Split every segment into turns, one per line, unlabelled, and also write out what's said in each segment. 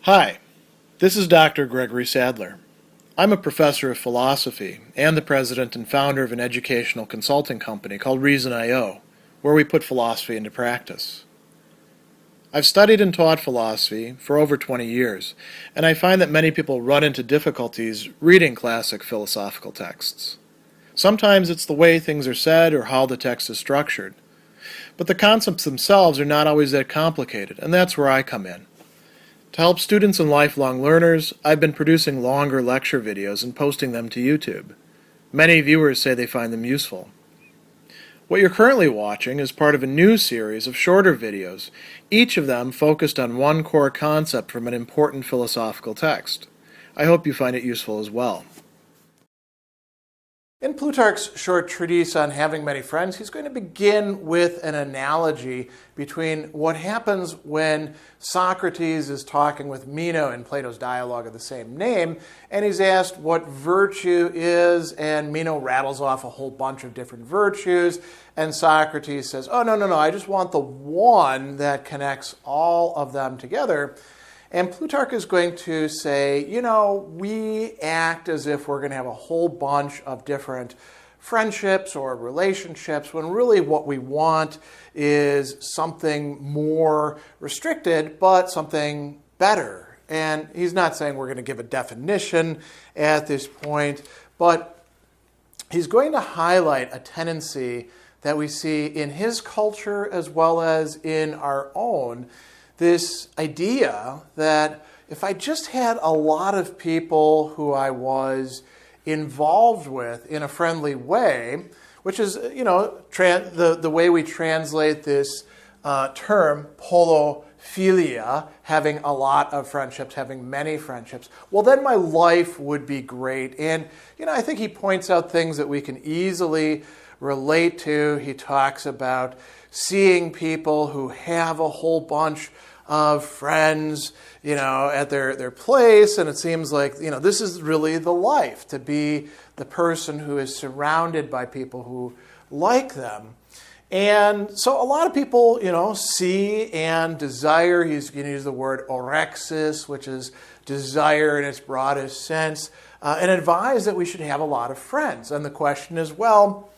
Hi, this is Dr. Gregory Sadler. I'm a professor of philosophy and the president and founder of an educational consulting company called Reason.io, where we put philosophy into practice. I've studied and taught philosophy for over 20 years, and I find that many people run into difficulties reading classic philosophical texts. Sometimes it's the way things are said or how the text is structured. But the concepts themselves are not always that complicated, and that's where I come in. To help students and lifelong learners, I've been producing longer lecture videos and posting them to YouTube. Many viewers say they find them useful. What you're currently watching is part of a new series of shorter videos, each of them focused on one core concept from an important philosophical text. I hope you find it useful as well. In Plutarch's short treatise on having many friends, he's going to begin with an analogy between what happens when Socrates is talking with Meno in Plato's dialogue of the same name, and he's asked what virtue is, and Meno rattles off a whole bunch of different virtues, and Socrates says, oh, no, I just want the one that connects all of them together. And Plutarch is going to say, we act as if we're going to have a whole bunch of different friendships or relationships, when really what we want is something more restricted, but something better. And he's not saying we're going to give a definition at this point, but he's going to highlight a tendency that we see in his culture as well as in our own, this idea that if I just had a lot of people who I was involved with in a friendly way, which is, the way we translate this term, poluphilia, having a lot of friendships, having many friendships, well, then my life would be great. And, I think he points out things that we can easily relate to. He talks about seeing people who have a whole bunch of friends, at their place, and it seems like, this is really the life, to be the person who is surrounded by people who like them. And so a lot of people, see and desire, he's going to use the word orexis, which is desire in its broadest sense, and advise that we should have a lot of friends. And the question is, well,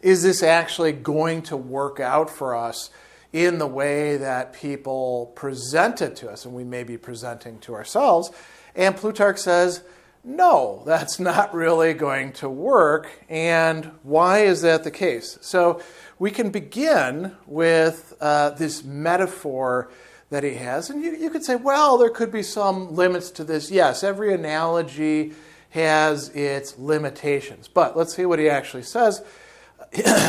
is this actually going to work out for us in the way that people present it to us, and we may be presenting to ourselves? And Plutarch says, no, that's not really going to work. And why is that the case? So we can begin with this metaphor that he has. And you could say, well, there could be some limits to this. Yes, every analogy has its limitations. But let's see what he actually says.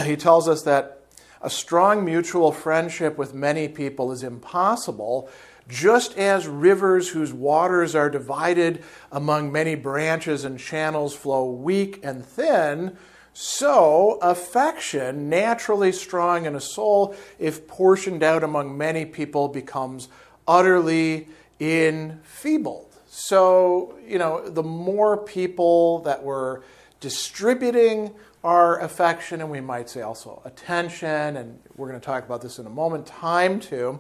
He tells us that a strong mutual friendship with many people is impossible, just as rivers whose waters are divided among many branches and channels flow weak and thin, so affection, naturally strong in a soul, if portioned out among many people, becomes utterly enfeebled. So, the more people that we're distributing our affection, and we might say also attention, and we're going to talk about this in a moment, time to,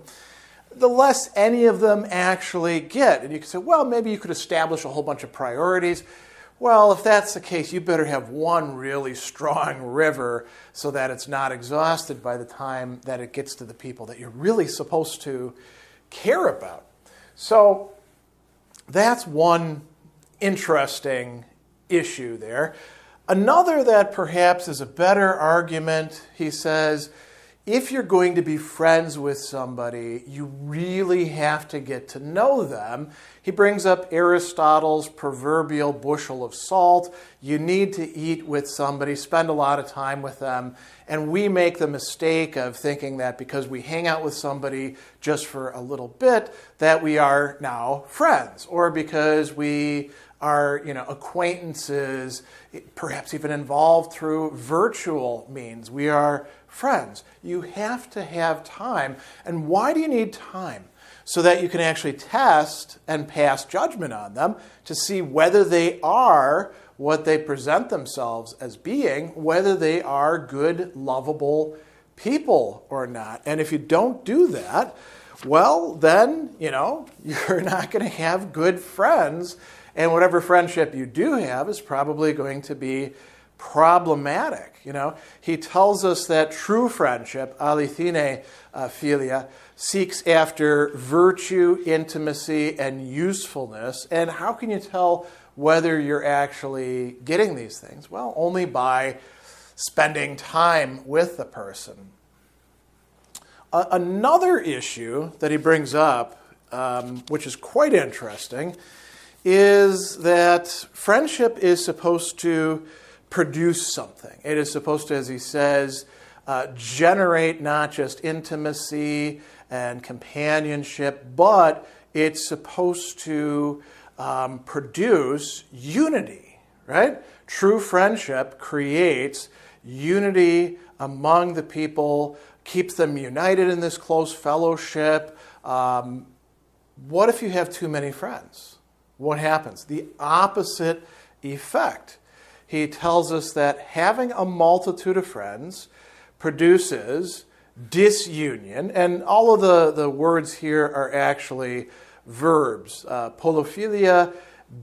the less any of them actually get. And you can say, well, maybe you could establish a whole bunch of priorities. Well, if that's the case, you better have one really strong river so that it's not exhausted by the time that it gets to the people that you're really supposed to care about. So that's one interesting issue there. Another that perhaps is a better argument, he says, if you're going to be friends with somebody, you really have to get to know them. He brings up Aristotle's proverbial bushel of salt. You need to eat with somebody, spend a lot of time with them, and we make the mistake of thinking that because we hang out with somebody just for a little bit, that we are now friends, or because we are, acquaintances, perhaps even involved through virtual means, we are friends. You have to have time. And why do you need time? So that you can actually test and pass judgment on them to see whether they are what they present themselves as being, whether they are good, lovable people or not. And if you don't do that, well, then, you're not going to have good friends. And whatever friendship you do have is probably going to be problematic. He tells us that true friendship, alithine philia, seeks after virtue, intimacy, and usefulness. And how can you tell whether you're actually getting these things? Well, only by spending time with the person. Another issue that he brings up, which is quite interesting, is that friendship is supposed to produce something. It is supposed to, as he says, generate not just intimacy and companionship, but it's supposed to produce unity, right? True friendship creates unity among the people, keeps them united in this close fellowship. What if you have too many friends? What happens? The opposite effect. He tells us that having a multitude of friends produces disunion, and all of the words here are actually verbs. Poluphilia,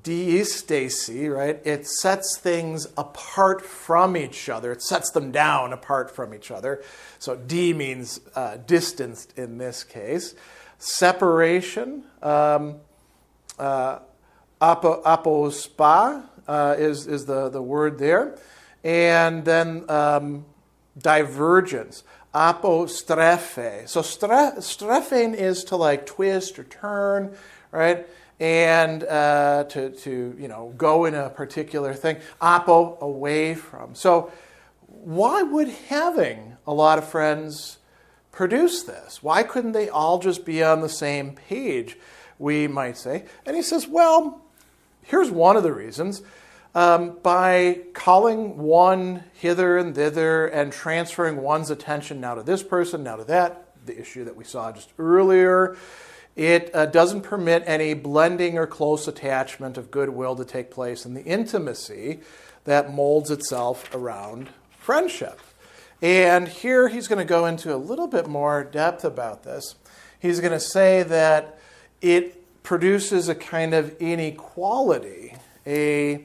diastasi, right? It sets things apart from each other. It sets them down apart from each other. So di means distanced in this case. Separation, apospa is the word there. And then divergence, apostrophe. So strephein is to twist or turn, right? And to go in a particular thing. Apo, away from. So why would having a lot of friends produce this? Why couldn't they all just be on the same page, we might say? And he says, well, here's one of the reasons. By calling one hither and thither and transferring one's attention now to this person, now to that, the issue that we saw just earlier, it doesn't permit any blending or close attachment of goodwill to take place in the intimacy that molds itself around friendship. And here he's going to go into a little bit more depth about this. He's going to say that it produces a kind of inequality. The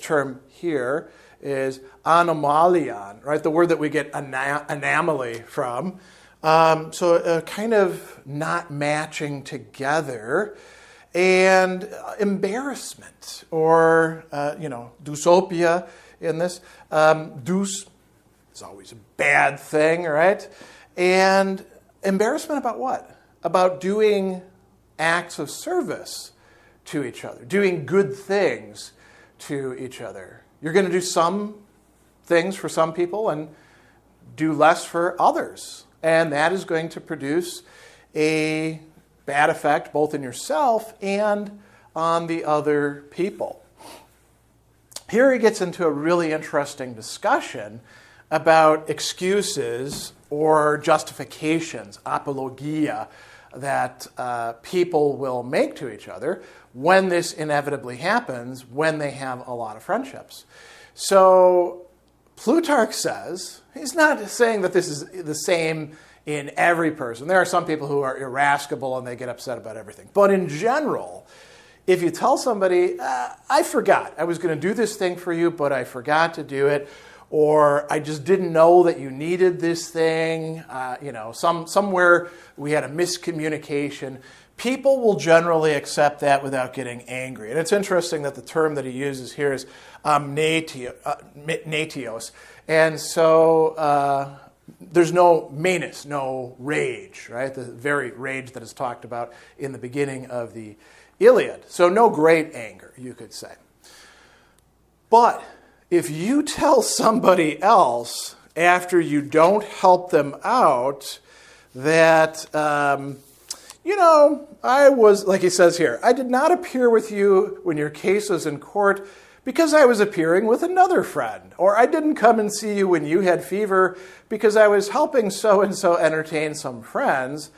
term here is anomalion, right? The word that we get anomaly from. So a kind of not matching together, and embarrassment, or dusopia in this. Dus is always a bad thing, right? And embarrassment about what? About doing acts of service to each other, doing good things to each other. You're going to do some things for some people and do less for others. And that is going to produce a bad effect both in yourself and on the other people. Here he gets into a really interesting discussion about excuses or justifications, apologia, that people will make to each other when this inevitably happens, when they have a lot of friendships. So Plutarch says, he's not saying that this is the same in every person. There are some people who are irascible and they get upset about everything. But in general, if you tell somebody, I forgot, I was going to do this thing for you, but I forgot to do it, or I just didn't know that you needed this thing, somewhere we had a miscommunication, people will generally accept that without getting angry. And it's interesting that the term that he uses here is natios. And so there's no manus, no rage, right? The very rage that is talked about in the beginning of the Iliad. So no great anger, you could say. But if you tell somebody else after you don't help them out that, I was, like he says here, I did not appear with you when your case was in court because I was appearing with another friend. Or I didn't come and see you when you had fever because I was helping so-and-so entertain some friends,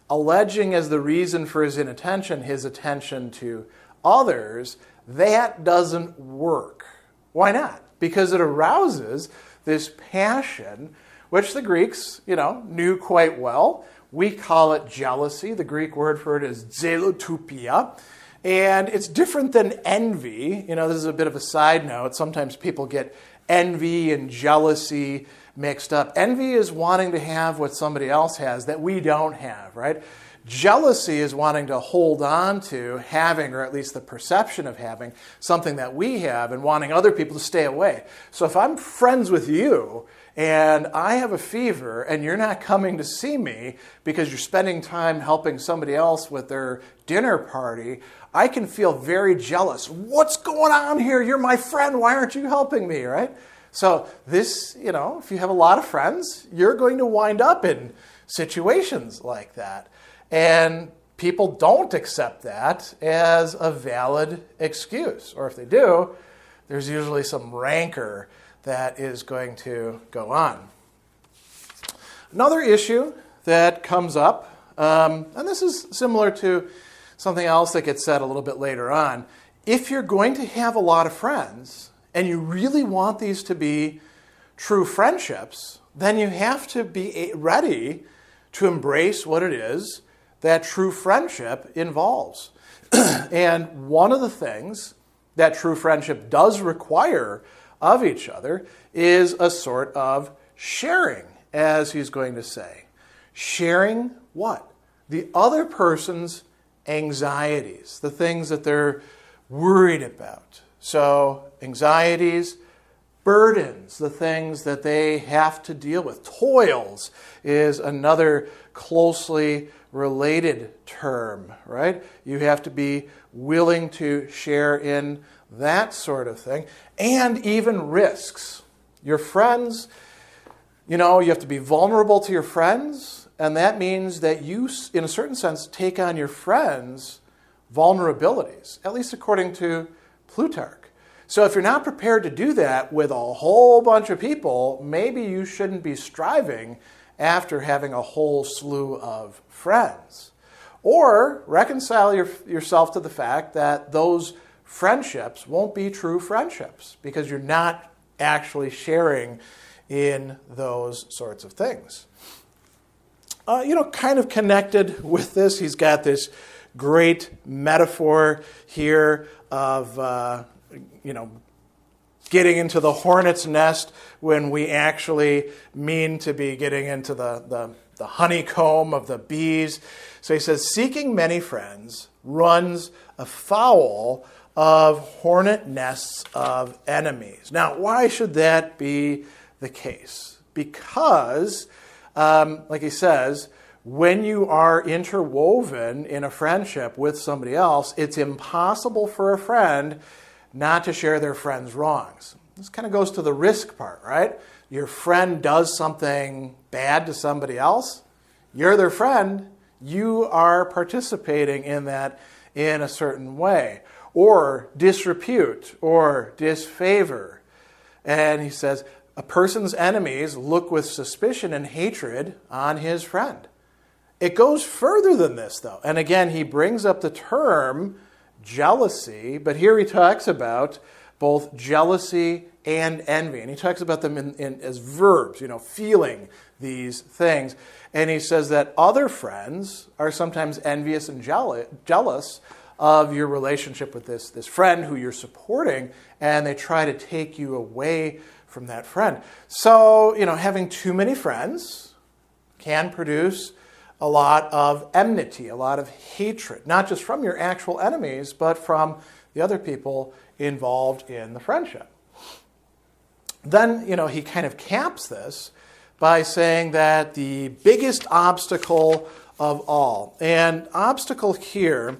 alleging as the reason for his inattention his attention to others, that doesn't work. Why not? Because it arouses this passion, which the Greeks, knew quite well, We call it jealousy. The Greek word for it is zelotupia. And it's different than envy. This is a bit of a side note. Sometimes people get envy and jealousy mixed up. Envy is wanting to have what somebody else has that we don't have, right? Jealousy is wanting to hold on to having, or at least the perception of having, something that we have and wanting other people to stay away. So if I'm friends with you and I have a fever and you're not coming to see me because you're spending time helping somebody else with their dinner party, I can feel very jealous. What's going on here? You're my friend. Why aren't you helping me, right? So this, if you have a lot of friends, you're going to wind up in situations like that. And people don't accept that as a valid excuse. Or if they do, there's usually some rancor that is going to go on. Another issue that comes up, and this is similar to something else that gets said a little bit later on. If you're going to have a lot of friends and you really want these to be true friendships, then you have to be ready to embrace what it is that true friendship involves. And one of the things that true friendship does require of each other is a sort of sharing, as he's going to say. Sharing what? The other person's anxieties, the things that they're worried about. So anxieties, burdens, the things that they have to deal with. Toils is another closely related term, right? You have to be willing to share in that sort of thing. And even risks. Your friends, you have to be vulnerable to your friends, and that means that you, in a certain sense, take on your friends' vulnerabilities, at least according to Plutarch. So if you're not prepared to do that with a whole bunch of people, maybe you shouldn't be striving after having a whole slew of friends. Or reconcile yourself to the fact that those friendships won't be true friendships because you're not actually sharing in those sorts of things. Kind of connected with this, he's got this great metaphor here of getting into the hornet's nest when we actually mean to be getting into the honeycomb of the bees. So he says, seeking many friends runs afoul of hornet nests of enemies. Now, why should that be the case? Because, like he says, when you are interwoven in a friendship with somebody else, it's impossible for a friend not to share their friend's wrongs. This kind of goes to the risk part, right? Your friend does something bad to somebody else. You're their friend. You are participating in that in a certain way. Or disrepute or disfavor. And he says, a person's enemies look with suspicion and hatred on his friend. It goes further than this, though. And again, he brings up the term jealousy, but here he talks about both jealousy and envy. And he talks about them as verbs, feeling these things. And he says that other friends are sometimes envious and jealous of your relationship with this friend who you're supporting, and they try to take you away from that friend. So, having too many friends can produce a lot of enmity, a lot of hatred, not just from your actual enemies, but from the other people involved in the friendship. Then, he kind of caps this by saying that the biggest obstacle of all, and obstacle here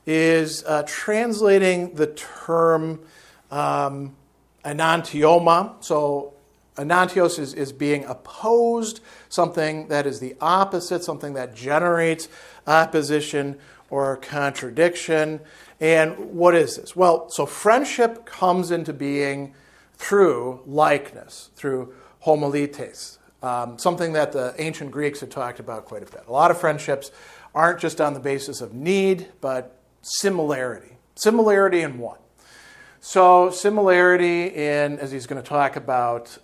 is translating the term enantioma. So enantios is being opposed, something that is the opposite, something that generates opposition or contradiction. And what is this? Well, so friendship comes into being through likeness, through homolites, something that the ancient Greeks had talked about quite a bit. A lot of friendships aren't just on the basis of need, but similarity. Similarity in what? So similarity in, as he's going to talk about,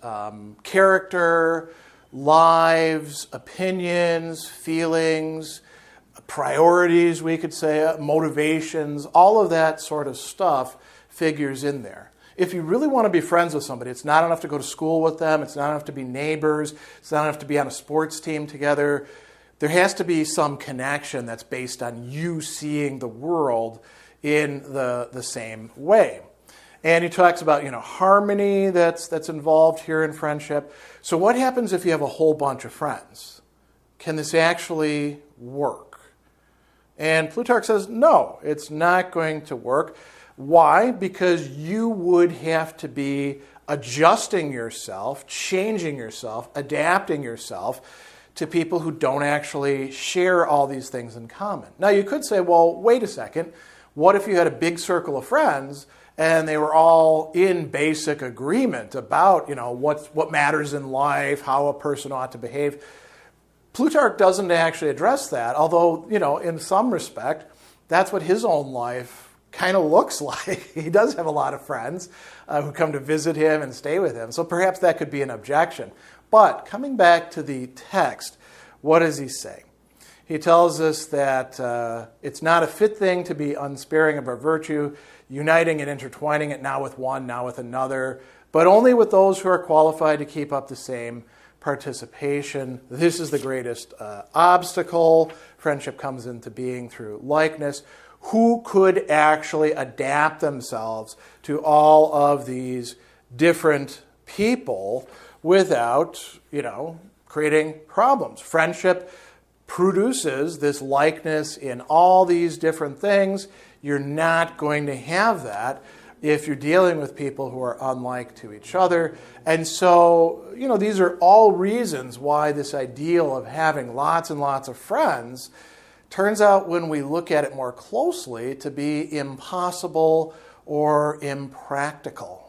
character, lives, opinions, feelings, priorities, we could say, motivations, all of that sort of stuff figures in there. If you really want to be friends with somebody, it's not enough to go to school with them, it's not enough to be neighbors, it's not enough to be on a sports team together. There has to be some connection that's based on you seeing the world in the same way. And he talks about, harmony that's involved here in friendship. So what happens if you have a whole bunch of friends? Can this actually work? And Plutarch says, no, it's not going to work. Why? Because you would have to be adjusting yourself, changing yourself, adapting yourself to people who don't actually share all these things in common. Now, you could say, well, wait a second. What if you had a big circle of friends and they were all in basic agreement about, what matters in life, how a person ought to behave? Plutarch doesn't actually address that, although, in some respect, that's what his own life kind of looks like. He does have a lot of friends who come to visit him and stay with him, so perhaps that could be an objection. But coming back to the text, what does he say? He tells us that it's not a fit thing to be unsparing of our virtue, uniting and intertwining it now with one, now with another, but only with those who are qualified to keep up the same participation. This is the greatest obstacle. Friendship comes into being through likeness. Who could actually adapt themselves to all of these different people without, creating problems? Friendship produces this likeness in all these different things. You're not going to have that if you're dealing with people who are unlike to each other. And so, these are all reasons why this ideal of having lots and lots of friends turns out, when we look at it more closely, to be impossible or impractical.